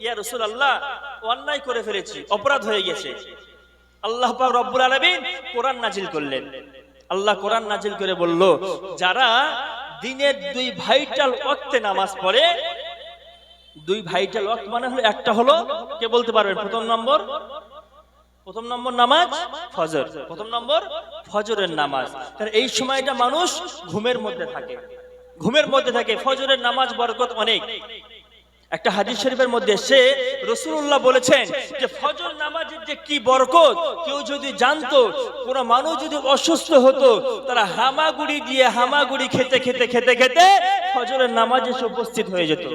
ইয়া রাসূলুল্লাহ, অন্যায় করে ফেলেছি, অপরাধ হয়ে গেছে। আল্লাহ পাক রব্বুল আলামিন কোরআন নাজিল করলেন। আল্লাহ কোরআন নাজিল করে বলল, যারা দিনের দুই ভাইটাল ওয়াক্তে নামাজ পড়ে, দুই ভাইটাল ওয়াক্ত মানে হলো, একটা হলো, কে বলতে পারবেন? প্রথম নম্বর নামাজ ফজর, প্রথম নম্বর ফজরের নামাজ। কারণ এই সময়টা মানুষ ঘুমের মধ্যে থাকে, ফজরের নামাজ বরকত অনেক। একটা হাদিস শরীফের মধ্যে সে রাসূলুল্লাহ বলেছেন যে ফজর নামাজের যে কি বরকত, কেউ যদি জানতো, কোন মানুষ যদি অসুস্থ হতো, তারা হামাগুড়ি খেতে ফজরের নামাজে এসে উপস্থিত হয়ে যেত।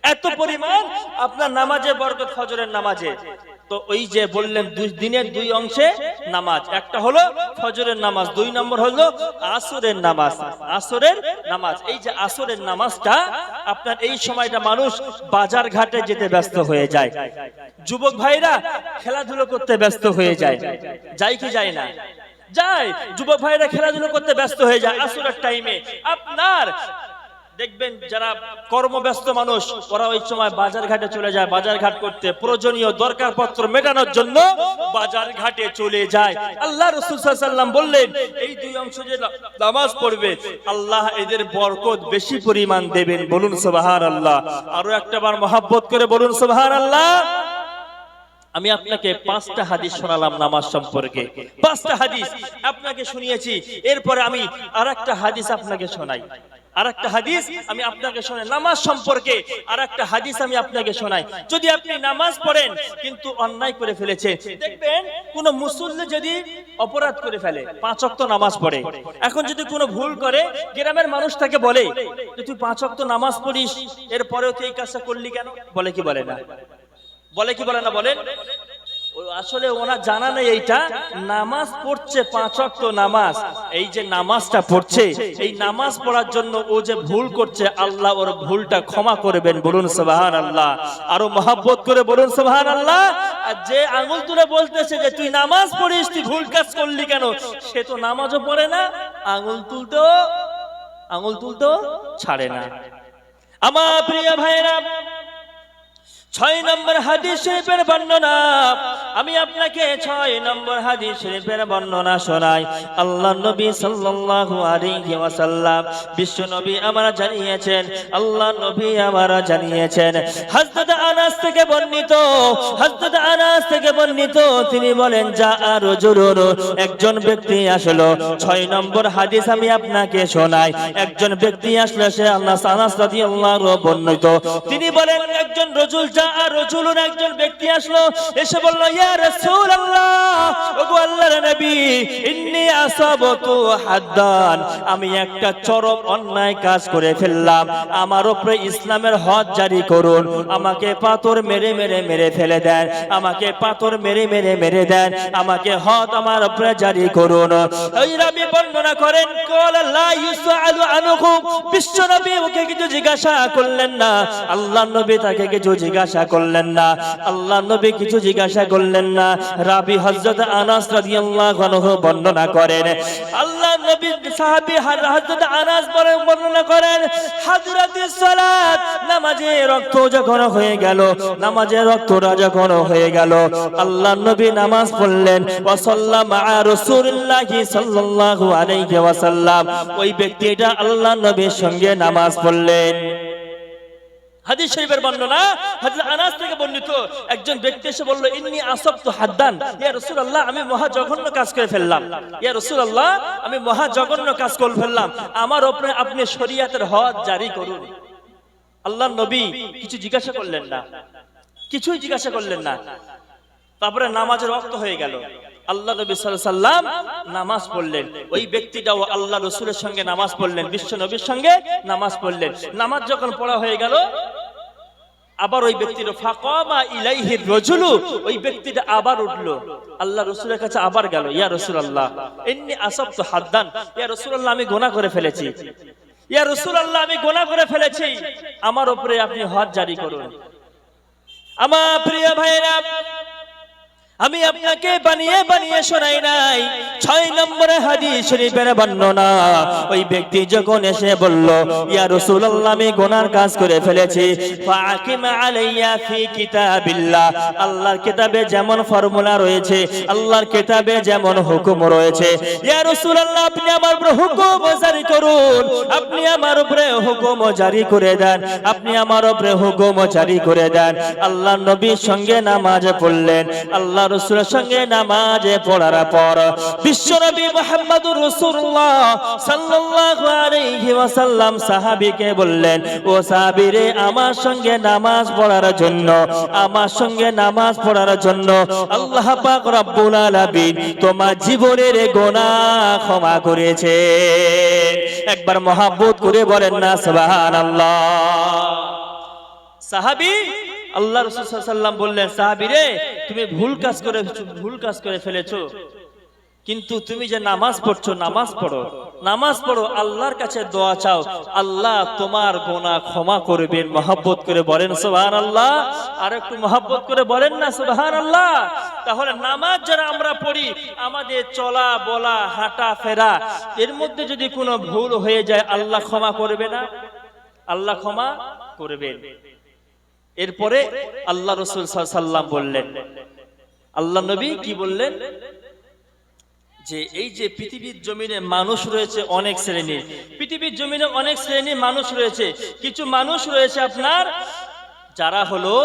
এত পরিমাণ আপনার নামাজে বরকত ফজরের নামাজে। তো ওই যে বললেন দিনের দুই অংশে নামাজ, একটা হলো ফজরের নামাজ, দুই নম্বর হলো আসরের নামাজ। এই যে আসরের নামাজটা আপনার এই সময়টা মানুষ বাজার ঘাটে যেতে ব্যস্ত হয়ে যায়, যুবক ভাইরা খেলাধুলো করতে ব্যস্ত হয়ে যায় কি যায় না? যায়। যুবক ভাইরা খেলাধুলো করতে ব্যস্ত হয়ে যায় আসরের টাইমে। আপনার দেখবেন যারা কর্মব্যস্ত মানুষ, ওরা ওই সময় বাজার ঘাটে চলে যায়, বাজার ঘাট করতে, প্রয়োজনীয় দরকারপত্র মেটানোর জন্য বাজার ঘাটে চলে যায়। আল্লাহ রাসূল সাল্লাল্লাহু আলাইহি ওয়াসাল্লাম বললেন, এই দুই অংশ যে নামাজ পড়বে, আল্লাহ এদের বরকত বেশি পরিমাণ দেবেন। বলুন সুবহানাল্লাহ। আরো একটাবার মহব্বত করে বলুন সুবহানাল্লাহ। আমি আপনাকে 5টা হাদিস শোনালাম নামাজ সম্পর্কে, 5টা হাদিস আপনাকে শুনিয়েছি। এরপরে আমি আরেকটা হাদিস আপনাকে শোনাই, নামাজ সম্পর্কে আরেকটা হাদিস আমি আপনাকে শোনাই। যদি আপনি নামাজ পড়েন কিন্তু অন্যায় করে ফেলেছে, দেখবেন কোন মুসল্লি যদি অপরাধ করে ফেলে, 5 ওয়াক্ত নামাজ পড়ে, এখন যদি কোনো ভুল করে, গ্রামের মানুষ তাকে বলে যে তুই 5 ওয়াক্ত নামাজ পড়িস, এরপরেও তুই এই কাজটা করলি কেন? বলে কি বলে না? বলেন। আসলে ওনার জানা নেই এইটা নামাজ পড়ছে 5 ওয়াক্ত নামাজ, এই যে নামাজটা পড়ছে, এই নামাজ পড়ার জন্য ও যে ভুল করছে, আল্লাহ ওর ভুলটা ক্ষমা করবেন। বলুন সুবহানাল্লাহ। আরো মহব্বত করে বলুন সুবহানাল্লাহ। আর যে আঙ্গুল তুলে বলতেছে যে তুই নামাজ পড়িস, তুই ভুল কাজ করলি কেন, সে তো নামাজও পড়ে না, আঙ্গুল তুলতো ছাড়ে না। আমার প্রিয় ভাইরা, 6 নম্বর হাদিস শরীফের বর্ণনা, আমি আপনাকে 6 নম্বর হাদিস শরীফের বর্ণনা শোনাই। আল্লাহ নবী সাল্লাল্লাহু আলাইহি ওয়াসাল্লাম, বিশ্ব নবী আমরা জানিয়েছেন, আল্লাহ নবী আমরা জানিয়েছেন, হযরত আনাস থেকে বর্ণিত, তিনি বলেন যা রাজুলুন, একজন ব্যক্তি আসলো। 6 নম্বর হাদিস আমি আপনাকে শোনাই। একজন ব্যক্তি আসলো, সে আনাস রাদিয়াল্লাহু বর্ণিত, তিনি বলেন একজন একজন ব্যক্তি আসলো, এসে বলল ইয়া রাসূলুল্লাহ, ওগো আল্লাহর নবী, ইন্নী আসাবতু হাদ্দান, আমি একটা চরম অন্যায় কাজ করে ফেললাম, আমার উপরে ইসলামের হদ জারি করুন, আমাকে পাথর মেরে ফেলে দেন, আমাকে পাথর মেরে দেন, আমাকে হদ আমার উপরে জারি করুন। ওই নবী বর্ণনা করেন, ক্বালা লা ইউসআলু আনহু, বিশ্ব নবী ওকে কিছু জিজ্ঞাসা করলেন না, আল্লাহর নবী তাকে কিছু জিজ্ঞাসা করলেন না, রাবি হযরত আনাস রাদিয়াল্লাহু আনহু বর্ণনা করেন, আল্লাহর নবী সাহাবী হযরত আনাস বর্ণনা করেন, হযরতুস সালাত, নামাজে রক্ত যখন হয়ে গেল, আল্লাহর নবী নামাজ পড়লেন, ওয়া সাল্লামা রাসূলুল্লাহি সাল্লাল্লাহু আলাইহি ওয়াসাল্লাম, ওই ব্যক্তিটা আল্লাহর নবীর সঙ্গে নামাজ পড়লেন। হাদিস শরীফের বর্ণনা, হযরত আনাস থেকে বর্ণিত, একজন ব্যক্তি এসে বলল ইন্নী আসাবতু হাদ্দান, ইয়া রাসূলুল্লাহ, আমি মহা জঘন্য কাজ করে ফেললাম, আমার উপরে আপনি শরীয়তের হদ জারি করুন। আল্লাহর নবী কিছুই জিজ্ঞাসা করলেন না। তারপরে নামাজের ওয়াক্ত হয়ে গেল, আল্লাহ নবী সাল্লাল্লাহু আলাইহি ওয়াসাল্লাম নামাজ পড়লেন, ওই ব্যক্তিটাও আল্লাহ রাসূলের সঙ্গে নামাজ পড়লেন, বিশ্ব নবীর সঙ্গে নামাজ পড়লেন। নামাজ যখন পড়া হয়ে গেল, আবার ওই ব্যক্তির ফাকামা ইলাইহির রাজুলু, ওই ব্যক্তিটা আবার উঠলো, আল্লাহ রাসূলের কাছে আবার গেল, ইয়া রাসূলুল্লাহ, ইন্নী আসাবতু হাদ্দান, ইয়া রাসূলুল্লাহ, আমি গুনাহ করে ফেলেছি, আমার উপরে আপনি হদ জারি করুন। আমার প্রিয় ভাইরা, আমি আপনাকে বানিয়ে বানিয়ে শোনাই নাই। 6 নম্বরে হাদিস শরীফের বর্ণনা, ওই ব্যক্তি যখন এসে বলল, ইয়া রাসূলুল্লাহ, আমি গুনার কাজ করে ফেলেছি, ফাকিম আলাইয়া ফি কিতাবিল্লাহ, আল্লাহর কিতাবে যেমন ফর্মুলা রয়েছে, আল্লাহর কিতাবে যেমন হুকুম রয়েছে, ইয়া রাসূলুল্লাহ, আপনি আমার উপরে হুকুম জারি করুন, আপনি আমার উপরে হুকুম জারি করে দেন, আপনি আমার উপরে হুকুম জারি করে দেন। আল্লাহর নবীর সঙ্গে নামাজ পড়লেন। আল্লাহ রাসূলের সঙ্গে নামাজে পড়ার পর বিশ্বনবী মুহাম্মদুর রাসূলুল্লাহ সাল্লাল্লাহু আলাইহি ওয়াসাল্লাম সাহাবীকে বললেন, ও সাহাবীরে, আমার সঙ্গে নামাজ পড়ার জন্য, আমার সঙ্গে নামাজ পড়ার জন্য আল্লাহ পাক রব্বুল আলামিন তোমার জীবনের গুনাহ ক্ষমা করেছে। একবার মহব্বত করে বলেন না সুবহানাল্লাহ। সাহাবী আল্লাহ রাসূল সাল্লাল্লাহু আলাইহি ওয়াসাল্লাম বললেন, সাহাবী রে, তুমি ভুল কাজ করে ফেলেছো, কিন্তু তুমি যে নামাজ পড়ছো, নামাজ পড়ো, আল্লাহর কাছে দোয়া চাও, আল্লাহ তোমার গুনাহ ক্ষমা করবেন। মহব্বত করে বলেন সুবহানাল্লাহ। আর একটু মহব্বত করে বলেন না সুবহানাল্লাহ। তাহলে নামাজ যারা আমরা পড়ি, আমাদের চলা বলা হাঁটা ফেরা এর মধ্যে যদি কোনো ভুল হয়ে যায়, আল্লাহ ক্ষমা করবে না? আল্লাহ ক্ষমা করবেন। এরপরে আল্লাহ রাসূল সাল্লাল্লাহু আলাইহি ওয়াসাল্লাম বললেন, আল্লাহ নবী কি বললেন, যে এই যে পৃথিবীর জমিনে মানুষ রয়েছে অনেক শ্রেণীর, পৃথিবীর জমিনে অনেক শ্রেণীর মানুষ রয়েছে। কিছু মানুষ রয়েছে আপনার যারা হলো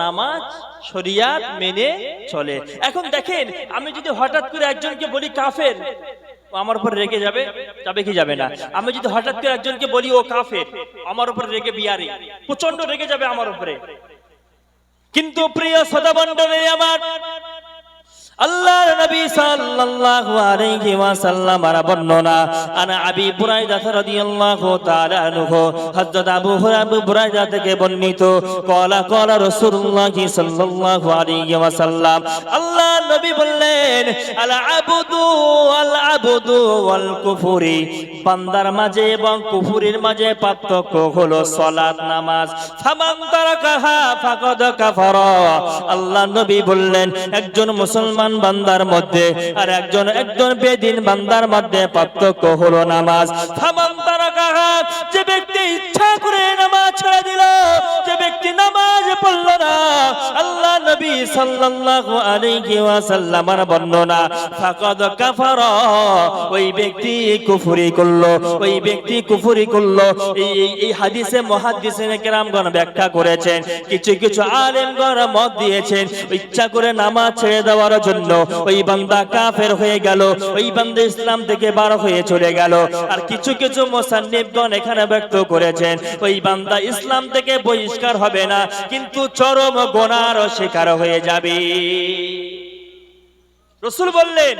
নামাজ শরিয়াত মেনে চলে। এখন দেখেন, আমি যদি হঠাৎ করে একজনকে বলি কাফের, ও আমার উপর রেগে যাবে কি যাবে না? আমি যদি হঠাৎ করে একজনকে বলি ও কাফের, আমার উপর রেগে বিয়ারি, প্রচন্ড রেগে যাবে আমার উপরে। কিন্তু প্রিয় শ্রোতামণ্ডলী আমার, আল্লাহর নবী সাল্লাল্লাহু আলাইহি ওয়াসাল্লাম এর বর্ণনা, আনা আবি বুরাইদা রাদিয়াল্লাহু তাআলা আনহু, হযরত আবু বুরাইদা থেকে বর্ণিত, ক্বালা ক্বালা রাসূলুল্লাহ সাল্লাল্লাহু আলাইহি ওয়াসাল্লাম, আল্লাহর নবী বললেন, আল আবদু ওয়াল কুফরি, বান্দার মাঝে এবং কুফরির মাঝে পার্থক্য হলো সালাত, নামাজ। ফামান তারাকাহা ফাকাদ কাফারা, আল্লাহর নবী বললেন, একজন মুসলমান বান্দার মধ্যে আর একজন বেদিন বান্দার মধ্যে পার্থক্য হলো নামাজ। ফামান তারাকাহা, যে ব্যক্তি ইচ্ছা করে নামাজ ছেড়ে দিল, যে ব্যক্তি নামাজ পড়ল না, আল্লাহ নবী সাল্লাল্লাহু আলাইহি ওয়াসাল্লামের বর্ণনা, ফাকাদ কাফারা, ওই ব্যক্তি কুফরি করলো, ওই ব্যক্তি কুফরি করলো। এই হাদিসে মুহাদ্দিসিনে কেরামগণ ব্যাখ্যা করেছেন, কিছু কিছু আলেমগণ মত দিয়েছেন, ইচ্ছা করে নামাজ ছেড়ে দেওয়ার জন্য ওই বান্দা কাফের হয়ে গেল, ওই বান্দা ইসলাম থেকে বার হয়ে চলে গেল। আর কিছু কিছু মুসান্নিফগণ এখানে ব্যক্ত করেছেন, ওই বান্দা ইসলাম থেকে বহিষ্কার হবে না, কিন্তু চরম গুনার শিকার হয়ে যাবে। রাসূল বললেন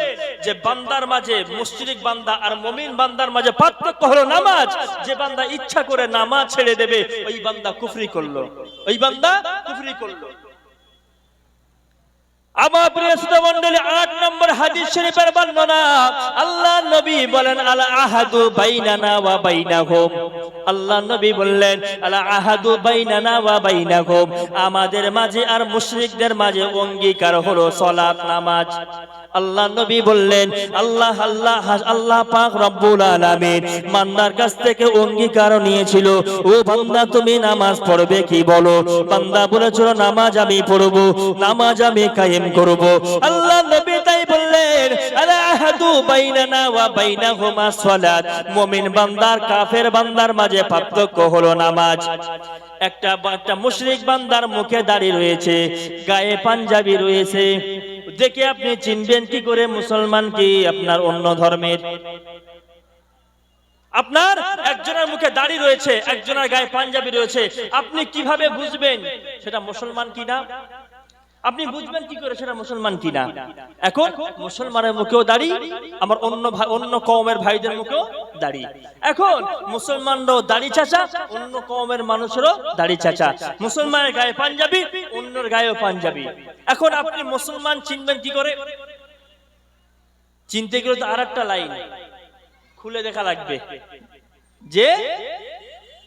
যে বান্দার মাঝে, মুশরিক বান্দা আর মুমিন বান্দার মাঝে পার্থক্য হলো নামাজ। যে বান্দা ইচ্ছা করে নামাজ ছেড়ে দেবে, ওই বান্দা কুফরি করলো, ওই বান্দা কুফরি করলো। আমার প্রিয় শ্রোতামণ্ডলী, 8 নম্বর হাদিস শরীফের বর্ণনা, আল্লাহর নবী বলেন, আল আহাদু বাইনানা ওয়া বাইনাহুম, আল্লাহর নবী বললেন, আল আহাদু বাইনানা ওয়া বাইনাহুম, আমাদের মাঝে আর মুশরিকদের মাঝে অঙ্গীকার হলো সালাত, নামাজ। আল্লাহর নবী বললেন, আল্লাহ পাক রব্বুল আলামিন বান্দার কাছ থেকে অঙ্গীকার নিয়েছিল, ও বান্দা তুমি নামাজ পড়বে কি বলো? বান্দা বলেছিল, নামাজ আমি পড়বো, নামাজ আমি কায়েম করব। আল্লাহ নবী তাই বললেন, আল আহাদু বাইনানা ওয়া বাইনাহুমা সালাত, মুমিন বান্দার কাফের বান্দার মাঝে পার্থক্য হলো নামাজ। একটা মুশরিক বান্দার মুখে দাড়ি রয়েছে, গায়ে পাঞ্জাবি রয়েছে, দেখে আপনি চিনবেন কি করে মুসলমান কি আপনার অন্য ধর্মের? আপনার একজনের মুখে দাড়ি রয়েছে, একজনের গায়ে পাঞ্জাবি রয়েছে, আপনি কিভাবে বুঝবেন সেটা মুসলমান কিনা? আপনি বুঝবেন কি করে সেটা মুসলমান কিনা? এখন মুসলমানের মুখেও দাড়ি, আমার অন্য কওমের ভাইদের মুখেও দাড়ি। এখন মুসলমানরাও দাড়ি চাচা, অন্য কওমের মানুষেরও দাড়ি চাচা। মুসলমানের গায়ে পাঞ্জাবি, অন্যের গায়েও পাঞ্জাবি। এখন আপনি মুসলমান চিনবেন কি করে? চিনতে গেলে তো আরেকটা লাইন খুলে দেখা লাগবে, যে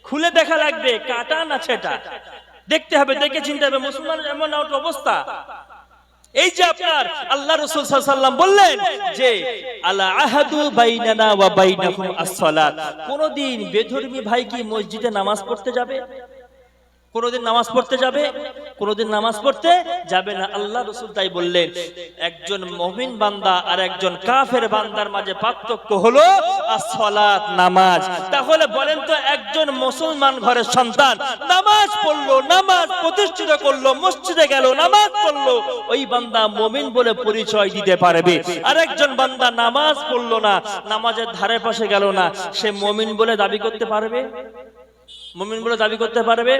খুলে দেখা লাগবে কাটা না ছেটা, দেখতে হবে, দেখে চিনতে হবে মুসলমানের এমন অবস্থা। এই যে আপনার আল্লাহ রাসূল সাল্লাল্লাহু আলাইহি ওয়াসাল্লাম বললেন যে আলা আহাদু বাইনানা ওয়া বাইনাকুম as-সালাত, কোনদিন বেধর্মী ভাই কি মসজিদে নামাজ পড়তে যাবে? কোনদিন নামাজ পড়তে যাবে? কোনদিন নামাজ পড়তে যাবে না। আল্লাহ রাসূল তাই বললেন, একজন মুমিন বান্দা আর একজন কাফের বান্দার মাঝে পার্থক্য হলো as-সালাত, নামাজ। তাহলে বলেন তো, একজন মুসলমান ঘরের সন্তান নামাজ পড়লো, নামাজ প্রতিষ্ঠিত করলো, মসজিদে গেল, নামাজ পড়লো, ওই বান্দা মুমিন বলে পরিচয় দিতে পারবে। আর একজন বান্দা নামাজ পড়লো না, নামাজের ধারে পাশে গেল না, সে মুমিন বলে দাবি করতে পারবে? মুমিন বলে দাবি করতে পারবে?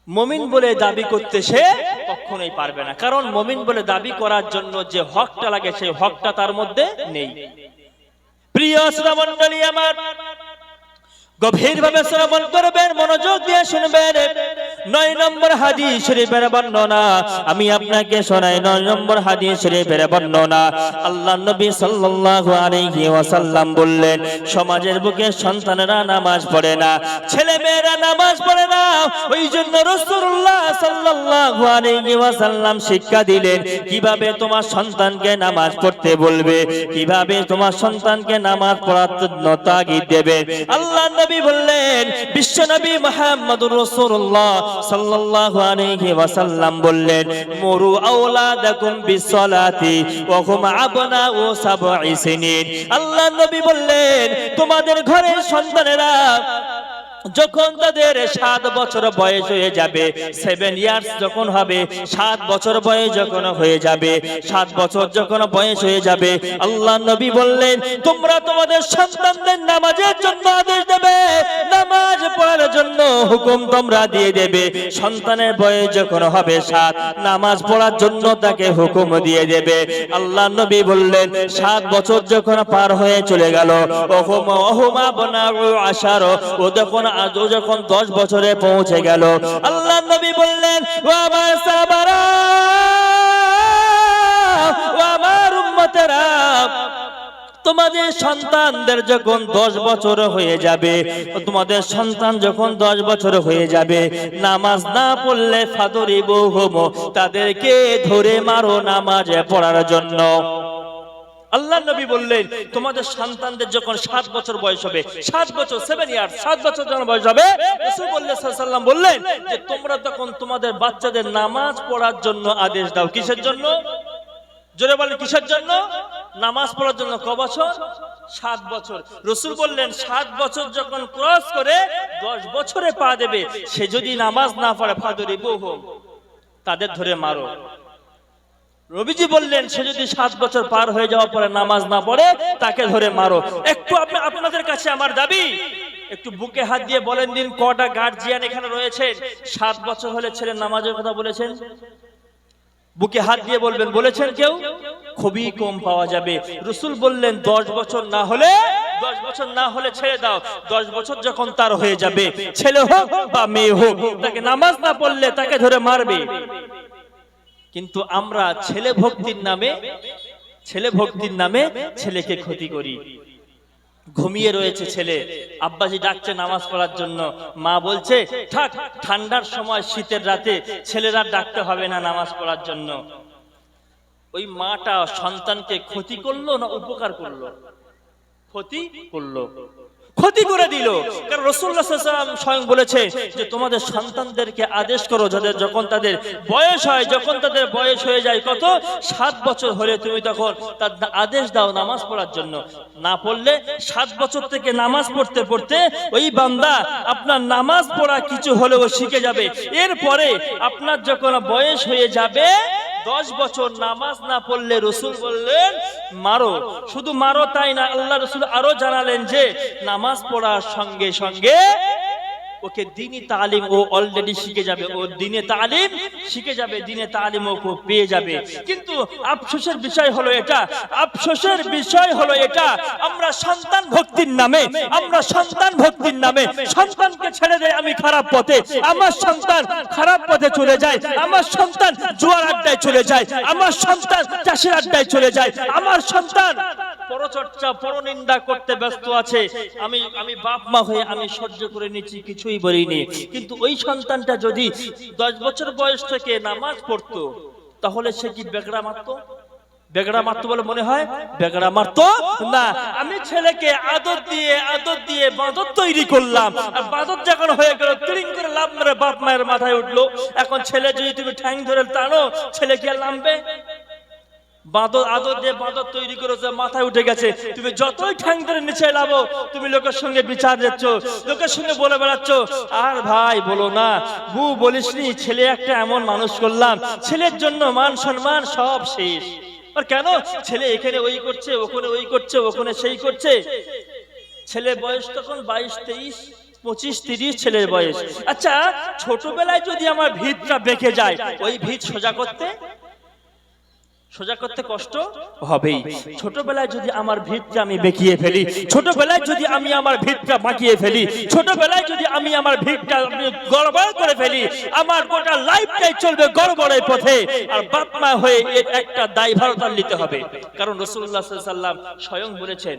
মুমিন বলে দাবি করতে সে কখনোই পারবে না, কারণ মুমিন বলে দাবি করার জন্য যে হকটা লাগে সেই হকটা তার মধ্যে নেই। প্রিয় শ্রোতামণ্ডলী আমার, গভীরভাবে শ্রবণ করবেন, মনোযোগ দিয়ে শুনবেন। 9 নম্বর হাদিস শরীফের বর্ণনা আমি আপনাকে শোনাই। 9 নম্বর হাদিস শরীফের বর্ণনা, আল্লাহ নবী সাল্লাল্লাহু আলাইহি ওয়াসাল্লাম বললেন, সমাজের বুকে সন্তানেরা নামাজ পড়ে না, ছেলে মেয়েরা নামাজ পড়ে না। ওই জন্য রাসূলুল্লাহ সাল্লাল্লাহু আলাইহি ওয়াসাল্লাম শিক্ষা দিলেন কিভাবে তোমার সন্তানকে নামাজ পড়তে বলবে, কিভাবে তোমার সন্তানকে নামাজ পড়ার জন্য তাগিদ দেবে। আল্লাহ নবী বললেন, বিশ্ব নবী মুহাম্মদুর রাসূলুল্লাহ সাল্লাল্লাহু আলাইহি ওয়াসাল্লাম বললেন, মুরু আওলাদাকুম বিসসালাতি ওয়া হুম আবনাউ সাবঈ সিনিন। আল্লাহ নবী বললেন, তোমাদের ঘরের সন্তানেরা যখন তাদের 7 বছর বয়স হয়ে যাবে, 7 ইয়ার্স যখন হবে, 7 বছর বয়স যখন হয়ে যাবে, 7 বছর যখন বয়স হয়ে যাবে, আল্লাহ নবী বললেন, তোমরা তোমাদের সন্তানদের নামাজের জন্য আদেশ দেবে, নামাজ পড়ার জন্য হুকুম তোমরা দিয়ে দেবে। সন্তানের বয়স যখন হবে 7, নামাজ পড়ার জন্য তাকে হুকুম দিয়ে দেবে। আল্লাহ নবী বললেন, 7 বছর যখন পার হয়ে চলে গেল, ওহুমা বনাউ আশার, ও যখন 10 বছরে পৌঁছে গেল, আল্লাহ নবী বললেন, ও আমার সাহাবারা, ও আমার উম্মতেরা, তোমাদের সন্তানদের যখন 10 বছর হয়ে যাবে, তোমাদের সন্তান যখন 10 বছর হয়ে যাবে, নামাজ না পড়লে ফাদরিবুহুম, তাদেরকে ধরে মারো নামাজে পড়ার জন্য। আল্লাহ নবী বললেন, তোমাদের সন্তানদের যখন 7 বছর বয়স হবে, 7 বছর 7 ইয়ার্স, 7 বছর যখন বয়স হবে, রাসূল সাল্লাল্লাহু আলাইহি ওয়াসাল্লাম বললেন যে তোমরা তখন তোমাদের বাচ্চাদের নামাজ পড়ার জন্য আদেশ দাও। কিসের জন্য? জোরে বলেন, কিসের জন্য? নামাজ পড়ার জন্য। ক বছর? 7 বছর। রাসূল বললেন, 7 বছর যখন ক্রস করে 10 বছরে পা দেবে, সে যদি নামাজ না পড়ে ফাদরিবুহুম, তাদের ধরে মারো। নবীজি বললেন, সে যদি 7 বছর পার হয়ে যাওয়ার পরে নামাজ না পড়ে, তাকে ধরে মারো। একটু আপনাদের কাছে আমার দাবি, একটু বুকে হাত দিয়ে বলেন দিন, কটা গার্জিয়ান এখানে রয়েছেন 7 বছর হলে ছেলের নামাজের কথা বলেছেন? বুকে হাত দিয়ে বলবেন, বলেছেন কেউ? খুবই কম পাওয়া যাবে। রাসূল বললেন, 10 বছর না হলে, 10 বছর না হলে ছেড়ে দাও। 10 বছর যখন তার হয়ে যাবে, ছেলে হোক বা মেয়ে হোক, তাকে নামাজ না পড়লে তাকে ধরে মারবে। কিন্তু আমরা ছেলে ভক্তির নামে ছেলেকে ক্ষতি করি। ঘুমিয়ে রয়েছে ছেলে, আব্বাজি ডাকছে নামাজ পড়ার জন্য, মা বলছে থাক, ঠান্ডার সময় শীতের রাতে ছেলেরা ডাকতে হবে না নামাজ পড়ার জন্য। ওই মাটা সন্তানকে ক্ষতি করলো না উপকার করলো? ক্ষতি করলো, ক্ষতি করে দিল। কারণ রাসূলুল্লাহ সাল্লাল্লাহু আলাইহি ওয়াসাল্লাম স্বয়ং বলেছে যে তোমাদের সন্তানদেরকে আদেশ করো, যাদের যখন তাদের বয়স হয়, যখন তাদের বয়স হয়ে যায় কত, 7 বছর হলে তুমি তখন তার আদেশ দাও নামাজ পড়ার জন্য। না পড়লে 7 বছর থেকে নামাজ পড়তে পড়তে ওই বান্দা আপনার নামাজ পড়া কিছু হলেও শিখে যাবে। এরপরে আপনার যখন বয়স হয়ে যাবে 10 বছর, নামাজ না পড়লে রাসূল বললেন মারো। শুধু মারো তাই না, আল্লাহ রাসূল আরো জানালেন যে নামাজ পড়ার সঙ্গে সঙ্গে ওকে দ্বীনি তালিম ও অলরেডি শিখে যাবে, ও দ্বীনে তালিম শিখে যাবে, দ্বীনে তালিম ও পেয়ে যাবে। কিন্তু আফসোসের বিষয় হলো এটা, আমরা সন্তান ভক্তির নামে সন্তানকে ছেড়ে দেয় আমি খারাপ পথে, আমার সন্তান খারাপ পথে চলে যায়, আমার সন্তান জুয়ার আড্ডায় চলে যায়, আমার সন্তান চাষের আড্ডায় চলে যায়, আমার সন্তান পরচর্চা পরনিন্দা করতে ব্যস্ত আছে। আমি বাপ মা হয়ে আমি সহ্য করে নিচ্ছি, কিছুই বলিনি। কিন্তু ওই সন্তানটা যদি 10 বছর বয়স থেকে নামাজ পড়তো, তাহলে সে কি বেগড়া মারতো? বেগড়া মারতো বলে মনে হয়? বেগড়া মারতো না। আমি ছেলেকে আদর দিয়ে বাঁদর তৈরি করলাম, আর বাঁদর যখন হয়ে গেল তিরিং করে লাফ মেরে বাপ মায়ের মাথায় উঠলো। এখন ছেলে যদি তুমি ঠ্যাং ধরে টানো, ছেলে কি আর নামবে? বাঁদর আদর দিয়ে বাঁদর তৈরি করেছে, মাথায় উঠে গেছে। তুমি যতই ঠ্যাং ধরে নিচে লাভো, তুমি লোকের সঙ্গে বিচার দিচ্ছ, লোকের সঙ্গে বলে বেড়াচ্ছ, আর ভাই বলো না, বু বলিসনি ছেলে একটা এমন মানুষ করলাম, ছেলের জন্য মান সম্মান সব শেষ। আর কেন? ছেলে এখানে ওই করছে, ওখানে ওই করছে, ওখানে সেই করছে। ছেলের বয়স তখন 22, 23, 25, 30 ছেলের বয়স। আচ্ছা, ছোটবেলায় যদি আমার ভিতটা বেঁকে যায়, ওই ভিত সোজা করতে কষ্ট হবেই। ছোটবেলায় যদি আমার ভিতটা আমি বেঁকিয়ে ফেলি, ছোটবেলায় যদি আমি আমার ভিতটা বাঁকিয়ে ফেলি, ছোটবেলায় যদি আমি আমার ভিতটা গড়বড় করে ফেলি, আমার গোটা লাইফটাই চলবে গড়বড়ের পথে। আর বাপ মা হয়ে এর একটা দায়ভারতা নিতে হবে। কারণ রাসূলুল্লাহ সাল্লাল্লাহু আলাইহি ওয়াসাল্লাম স্বয়ং বলেছেন,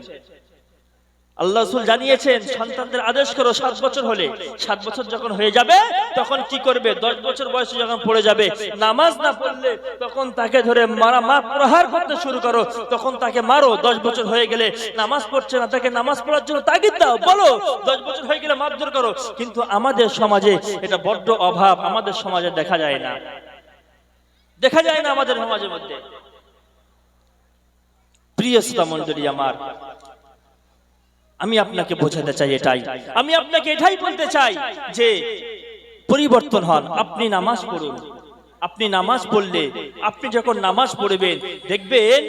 আল্লাহ রাসূল জানিয়েছেন, সন্তানদের আদেশ করো 7 বছর হলে, 7 বছর যখন হয়ে যাবে তখন কি করবে? 10 বছর বয়সে যখন পড়ে যাবে, নামাজ না পড়লে তখন তাকে ধরে প্রহার করতে শুরু করো, তখন তাকে মারো। 10 বছর হয়ে গেলে নামাজ পড়ছে না, তাকে নামাজ পড়ার জন্য তাগিদ দাও, বলো 10 বছর হয়ে গেলে মারধর করো। কিন্তু আমাদের সমাজে এটা বড্ড অভাব, আমাদের সমাজে দেখা যায় না আমাদের সমাজের মধ্যে। প্রিয় শ্রোতা মণ্ডলী আমার, আমি আপনাকে বোঝাতে চাই এটাই, আমি আপনাকে এটাই বলতে চাই যে পরিবর্তন হন। আপনি নামাজ পড়ুন, আপনি নামাজ পড়লে, আপনি যখন নামাজ পড়বেন দেখবেন,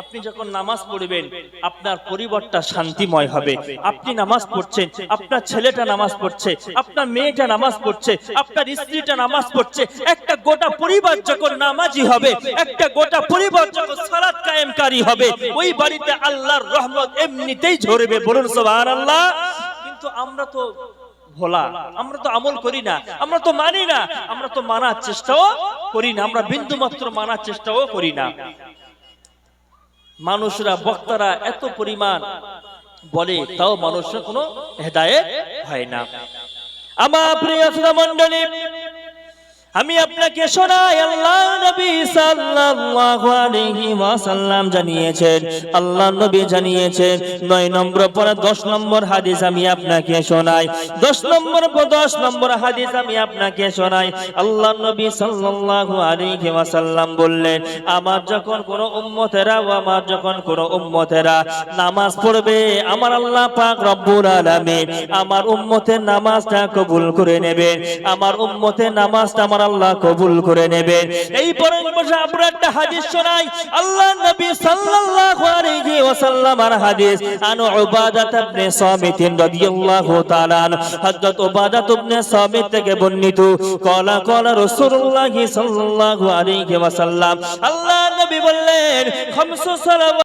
আপনি যখন নামাজ পড়বেন আপনার পরিবারটা শান্তিময় হবে। আপনি নামাজ পড়ছেন, আপনার ছেলেটা নামাজ পড়ছে, আপনার মেয়েটা নামাজ পড়ছে, আপনার স্ত্রীটা নামাজ পড়ছে, একটা গোটা পরিবার যখন নামাজি হবে, একটা গোটা পরিবার যখন সালাত কায়েমকারী হবে, ওই বাড়িতে আল্লাহর রহমত এমনিতেই ঝরবে। বলুন সুবহানাল্লাহ। কিন্তু আমরা তো ভোলা, আমরা তো আমল করি না, আমরা তো মানি না, আমরা তো মানার চেষ্টাও করি না, আমরা বিন্দু মাত্র মানার চেষ্টাও করি না। মানুষরা, বক্তারা এত পরিমাণ বলে, তাও মানুষের কোনো হেদায়েত হয় না। আমার প্রিয় শ্রোতা মণ্ডলী, আমি আপনাকে শোনাই, আল্লাহ নবী সাল্লাল্লাহু আলাইহি ওয়াসাল্লাম জানিয়েছেন, আল্লাহ নবী জানিয়েছেন 9 নম্বর পরে 10 নম্বর হাদিস আমি আপনাকে শোনাই। 10 নম্বর হাদিস আমি আপনাকে শোনাই। আল্লাহ নবী সাল্লাল্লাহু আলাইহি ওয়াসাল্লাম বললেন, আমার যখন কোনো উম্মতেরা নামাজ পড়বে, আমার আল্লাহ পাক রব্বুল আলামিন আমার উম্মতের নামাজটা কবুল করে নেবেন, আমার উম্মতের নামাজটা আমার আল্লাহ কবুল করে নেবেন। এই পরে আমরা একটা হাদিস শোনাই, আল্লাহ নবী সাল্লাল্লাহু আলাইহি ওয়াসাল্লাম আর হাদিস, আন উবাদাহ ইবনে সামিত রাদিয়াল্লাহু তাআলা, হযরত উবাদাহ ইবনে সামিত থেকে বর্ণিত, ক্বালা রাসূলুল্লাহ সাল্লাল্লাহু আলাইহি ওয়াসাল্লাম, আল্লাহ নবী বললেন, খামসু সালাওয়াত